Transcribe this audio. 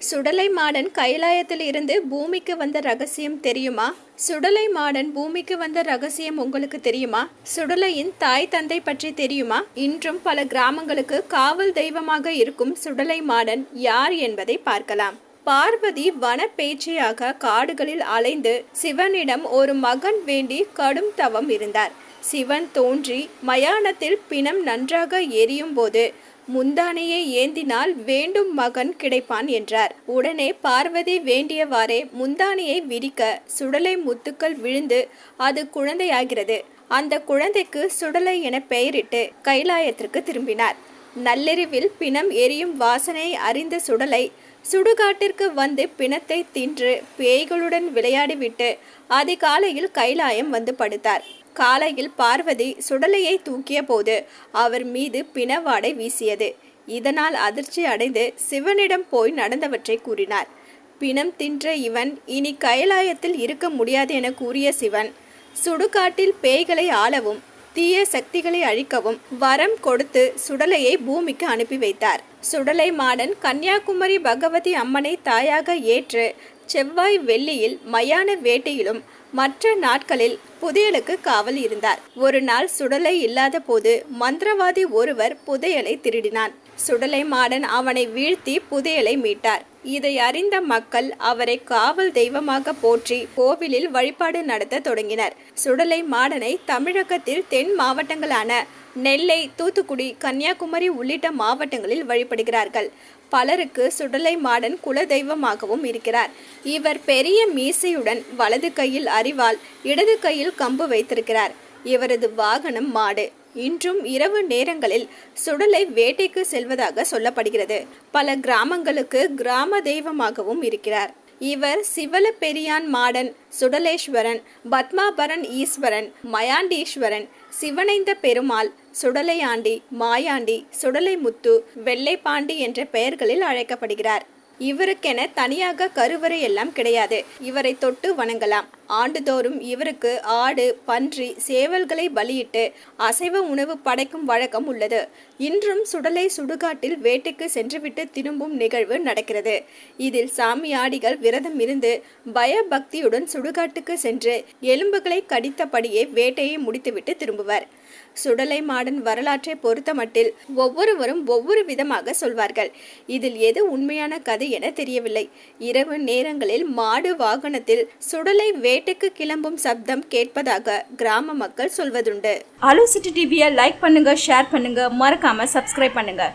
சுடலை modern கைலாயத்தில் இருந்து பூமிக்கு வந்த ரகசியம் தெரியுமா? சுடலை மாடன் பூமிக்கு வந்த ரகசியம் உங்களுக்கு தெரியுமா? சுடலையின் தாய் தந்தை பற்றி தெரியுமா? இன்றும் பல கிராமங்களுக்கு காவல் தெய்வமாக இருக்கும் சுடலை மாடன் யார் என்பதை பார்க்கலாம். பார்வதி வன பேச்சையாக காடுகளில் அலைந்து சிவனிடம் ஒரு மகன் வேண்டி கடும் தவம் இருந்தார். சிவன் தோன்றி மயானத்தில் பிணம் நன்றாக எரியும் போது முந்தானையை ஏந்தினால் வேண்டும் மகன் கிடைப்பான் என்றார். உடனே பார்வதி வேண்டியவாறே முந்தானையை விரிக்க சுடலை முத்துக்கள் விழுந்து அது குழந்தையாகிறது. அந்த குழந்தைக்கு சுடலை என பெயரிட்டு கைலாயத்திற்கு திரும்பினார். நள்ளிரவில் பிணம் எரியும் வாசனையை அறிந்த சுடலை சுடுகாட்டிற்கு வந்து பிணத்தை தின்று பேய்களுடன் விளையாடிவிட்டு அதிகாலையில் கைலாயம் வந்து படுத்தார். காலையில் பார்வதி சுடலையை தூக்கிய போது அவர் மீது பிணவாடை வீசியது. இதனால் அதிர்ச்சி அடைந்து சிவனிடம் போய் நடந்தவற்றை கூறினார். பிணம் தின்ற இவன் இனி கைலாயத்தில் இருக்க முடியாது என கூறிய சிவன் சுடுகாட்டில் பேய்களை ஆளவும் தீய சக்திகளை அழிக்கவும் வரம் கொடுத்து சுடலையை பூமிக்கு அனுப்பி வைத்தார். சுடலை மாடன் கன்னியாகுமரி பகவதி அம்மனை தாயாக ஏற்று செவ்வாய் வெள்ளியில் மயான வேட்டையிலும் மற்ற நாட்களில் புதையலுக்கு காவல் இருந்தார். ஒரு நாள் சுடலை இல்லாத போது மந்திரவாதி ஒருவர் புதையலை திருடினான். சுடலை மாடன் அவனை வீழ்த்தி புதையலை மீட்டார். இதை அறிந்த மக்கள் அவரை காவல் தெய்வமாக போற்றி கோவிலில் வழிபாடு நடத்த தொடங்கினர். சுடலை மாடனை தமிழகத்தில் தென் மாவட்டங்களான நெல்லை, தூத்துக்குடி, கன்னியாகுமரி உள்ளிட்ட மாவட்டங்களில் வழிபடுகிறார்கள். பலருக்கு சுடலை மாடன் குல தெய்வமாகவும் இருக்கிறார். இவர் பெரிய மீசையுடன் வலது கையில் அரிவாள், இடது கையில் கம்பு வைத்திருக்கிறார். இவரது வாகனம் மாடு. இன்றும் இரவு நேரங்களில் சுடலை வேட்டைக்கு செல்வதாக சொல்லப்படுகிறது. பல கிராமங்களுக்கு கிராம தெய்வமாகவும் இருக்கிறார். இவர் சிவல பெரியான் மாடன், சுடலேஸ்வரன், பத்மாபரன் ஈஸ்வரன், மயாண்டீஸ்வரன், சிவனைந்த பெருமாள், சுடலையாண்டி, மாயாண்டி, சுடலை முத்து, வெள்ளைப்பாண்டி என்ற பெயர்களில் அழைக்கப்படுகிறார். இவருக்கென தனியாக கருவறை எல்லாம் கிடையாது. இவரை தொட்டு வணங்கலாம். ஆண்டுதோறும் இவருக்கு ஆடு, பன்றி, சேவல்களை பலியிட்டு அசைவ உணவு படைக்கும் வழக்கம் உள்ளது. இன்றும் சுடலை சுடுகாட்டில் வேட்டைக்கு சென்றுவிட்டு திரும்பும் நிகழ்வு நடக்கிறது. இதில் சாமியாடிகள் விரதம் இருந்து பயபக்தியுடன் சுடுகாட்டுக்கு சென்று எலும்புகளை கடித்தபடியே வேட்டையை முடித்துவிட்டு திரும்புவர். சுடலை மாடன் வரலாற்றை பொறுத்தமட்டில் ஒவ்வொருவரும் ஒவ்வொரு விதமாக சொல்வார்கள். இதில் எது உண்மையான கதை என தெரியவில்லை. இரவு நேரங்களில் மாடு வாகனத்தில் சுடலை வேட்டைக்கு கிளம்பும் சப்தம் கேட்பதாக கிராம மக்கள் சொல்வதுண்டு. அலோ சிட்டி டிவியை லைக் பண்ணுங்க, ஷேர் பண்ணுங்க, மறக்காம சப்ஸ்கிரைப் பண்ணுங்க.